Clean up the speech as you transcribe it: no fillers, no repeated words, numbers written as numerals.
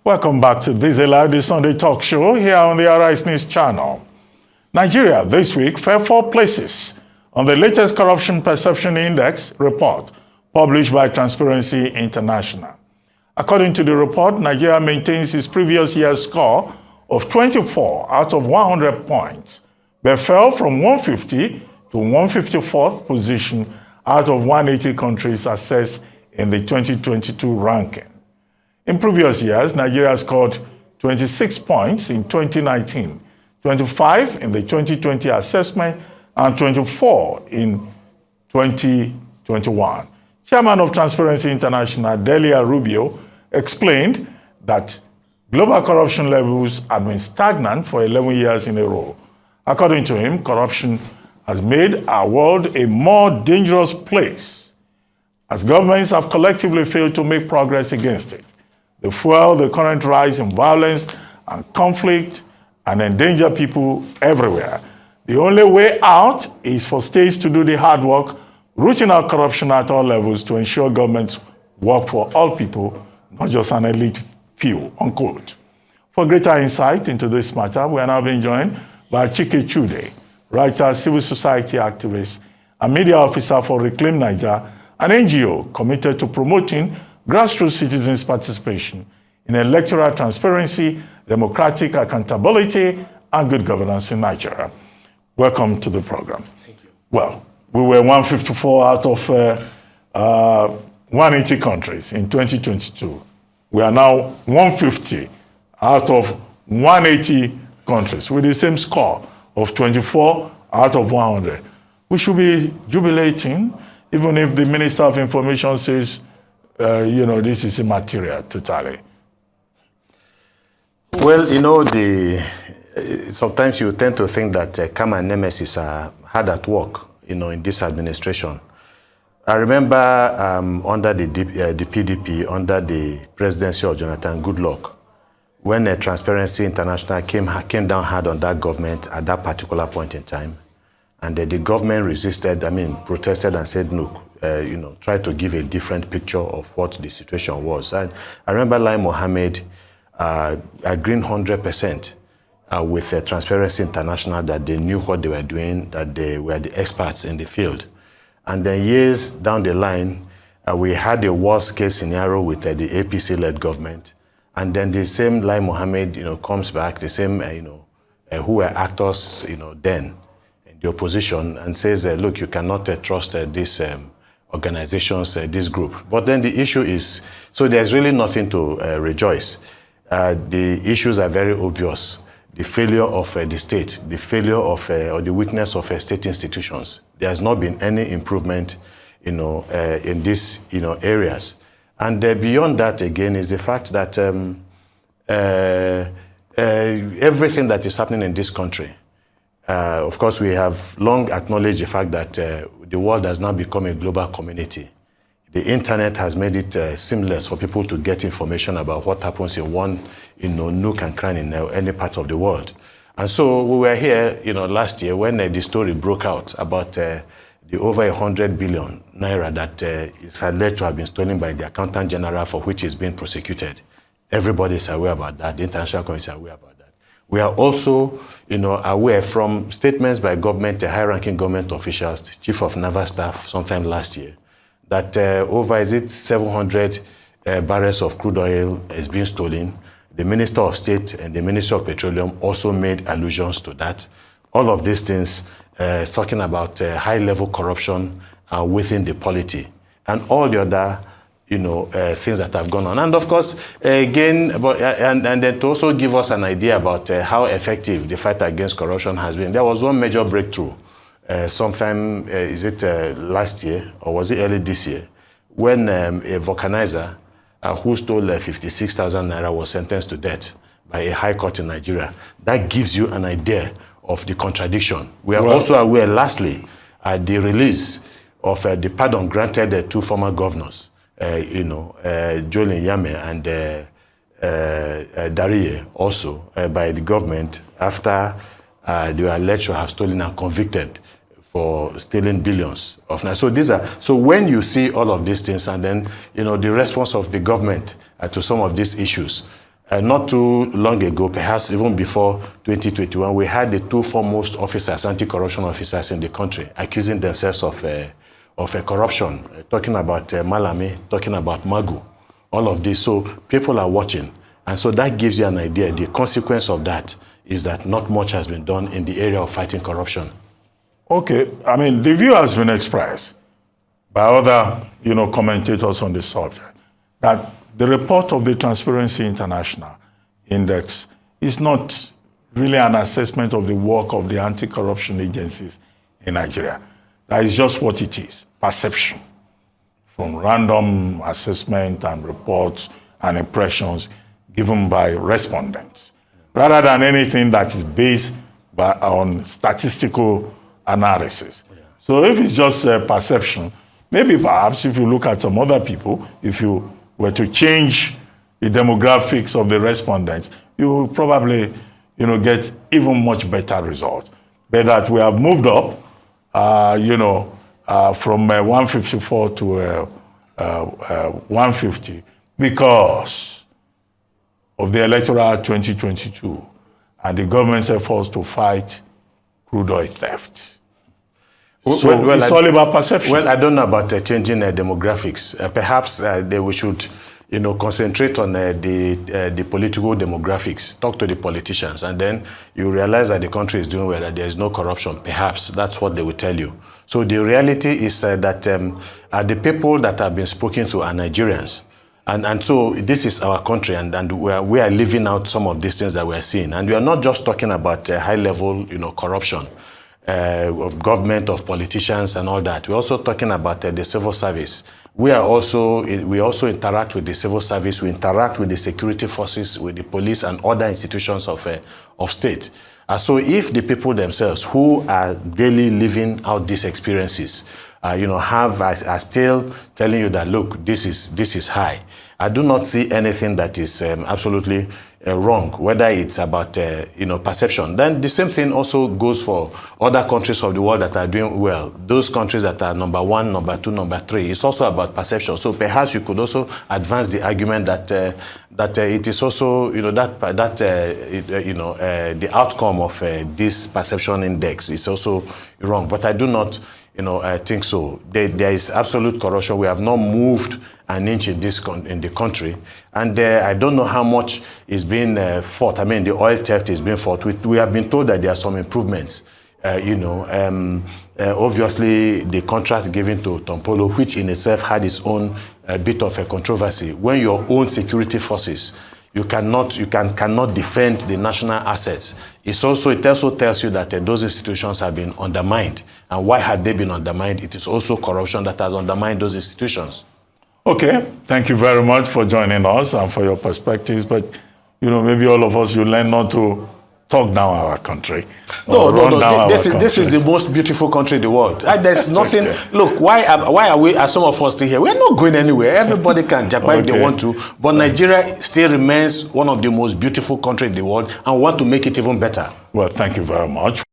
Welcome back to Busy Live, the Sunday talk show here on the Arise News channel. Nigeria this week fell 4 places on the latest Corruption Perception Index report published by Transparency International. According to the report, Nigeria maintains its previous year's score of 24 out of 100 points, but fell from 150 to 154th position out of 180 countries assessed in the 2022 ranking. In previous years, Nigeria scored 26 points in 2019, 25 in the 2020 assessment, and 24 in 2021. Chairman of Transparency International, Delia Rubio, explained that global corruption levels have been stagnant for 11 years in a row. According to him, corruption has made our world a more dangerous place, as governments have collectively failed to make progress against it. They fuel the current rise in violence and conflict and endanger people everywhere. The only way out is for states to do the hard work, rooting out corruption at all levels to ensure governments work for all people, not just an elite few, unquote. For greater insight into this matter, we are now being joined by Achike Chude, writer, civil society activist, and media officer for Reclaim Niger, an NGO committed to promoting grassroots citizens' participation in electoral transparency, democratic accountability, and good governance in Nigeria. Welcome to the program. Thank you. Well, we were 154 out of 180 countries in 2022. We are now 150 out of 180 countries with the same score of 24 out of 100. We should be jubilating, even if the Minister of Information says, this is immaterial totally. Well, sometimes you tend to think that karma and nemesis are hard at work, in this administration. I remember under the PDP, under the presidency of Jonathan Goodluck, when Transparency International came down hard on that government at that particular point in time, and the government protested and said, look, try to give a different picture of what the situation was. And I remember Lai Mohammed agreeing 100% with Transparency International that they knew what they were doing, that they were the experts in the field. And then years down the line, we had a worst case scenario with the APC-led government. And then the same Lai Mohammed, comes back, the same, who were actors, then in the opposition, and says, look, you cannot trust this organizations, this group. But then the issue is, so there's really nothing to rejoice. The issues are very obvious. The failure of the state, the failure of, or the weakness of state institutions. There has not been any improvement, in these, areas. And beyond that, again, is the fact that everything that is happening in this country, of course, we have long acknowledged the fact that the world has now become a global community. The internet has made it seamless for people to get information about what happens in one nook and cranny in any part of the world. And so we were here last year when the story broke out about the over 100 billion naira that is alleged to have been stolen by the Accountant General, for which is being prosecuted. Everybody is aware about that. The international community is aware about that. We are also aware from statements by government, high-ranking government officials, the Chief of Naval Staff sometime last year, that over, 700 barrels of crude oil is being stolen. The Minister of State and the Minister of Petroleum also made allusions to that. All of these things talking about high-level corruption within the polity and all the other things that have gone on. And of course, again, and then to also give us an idea about how effective the fight against corruption has been, there was one major breakthrough sometime, last year, or was it early this year, when a vulcanizer who stole 56,000 naira was sentenced to death by a high court in Nigeria. That gives you an idea of the contradiction. We are also aware, lastly, the release of the pardon granted 2 former governors, Jolin Yame and Dariye, also by the government after they were alleged to have stolen and convicted for stealing billions of naira. So when you see all of these things and then the response of the government to some of these issues, Not too long ago, perhaps even before 2021, we had the two foremost officers, anti-corruption officers in the country, accusing themselves of corruption, talking about Malami, talking about Magu, all of this. So people are watching. And so that gives you an idea. The consequence of that is that not much has been done in the area of fighting corruption. Okay, I mean, the view has been expressed by other, commentators on the subject that the report of the Transparency International Index is not really an assessment of the work of the anti-corruption agencies in Nigeria. That is just what it is, perception, from random assessment and reports and impressions given by respondents, rather than anything that is based on statistical analysis. Yeah. So if it's just a perception, maybe perhaps if you look at some other people, if you were to change the demographics of the respondents, you will probably, get even much better results. But that we have moved up, from 154 to 150 because of the electoral 2022 and the government's efforts to fight crude oil theft. So it's all about perception. Well, I don't know about changing demographics. Perhaps we should, concentrate on the political demographics. Talk to the politicians, and then you realize that the country is doing well, that there is no corruption. Perhaps that's what they will tell you. So the reality is that the people that have been spoken to are Nigerians. And so this is our country, and we are living out some of these things that we are seeing. And we are not just talking about high-level, corruption of government, of politicians, and all that. We're also talking about the civil service. We also interact with the civil service. We interact with the security forces, with the police, and other institutions of state. So if the people themselves who are daily living out these experiences, are still telling you that, look, this is high, I do not see anything that is absolutely wrong, whether it's about perception. Then the same thing also goes for other countries of the world that are doing well. Those countries that are number 1, number 2, number 3. It's also about perception. So perhaps you could also advance the argument that it is also the outcome of this perception index is also wrong. But I do not I think so. There is absolute corruption. We have not moved an inch in the country, and I don't know how much is being fought. I mean, the oil theft is being fought. We have been told that there are some improvements. Obviously, the contract given to Tompolo, which in itself had its own bit of a controversy. When your own security forces, you cannot defend the national assets. It also tells you that those institutions have been undermined. And why had they been undermined? It is also corruption that has undermined those institutions. Okay, thank you very much for joining us and for your perspectives. But, maybe all of us, you learn not to talk down our country. No. This is the most beautiful country in the world. There's nothing. Okay. Look, why are some of us still here? We're not going anywhere. Everybody can jump if they want to. But Nigeria still remains one of the most beautiful countries in the world, and want to make it even better. Well, thank you very much.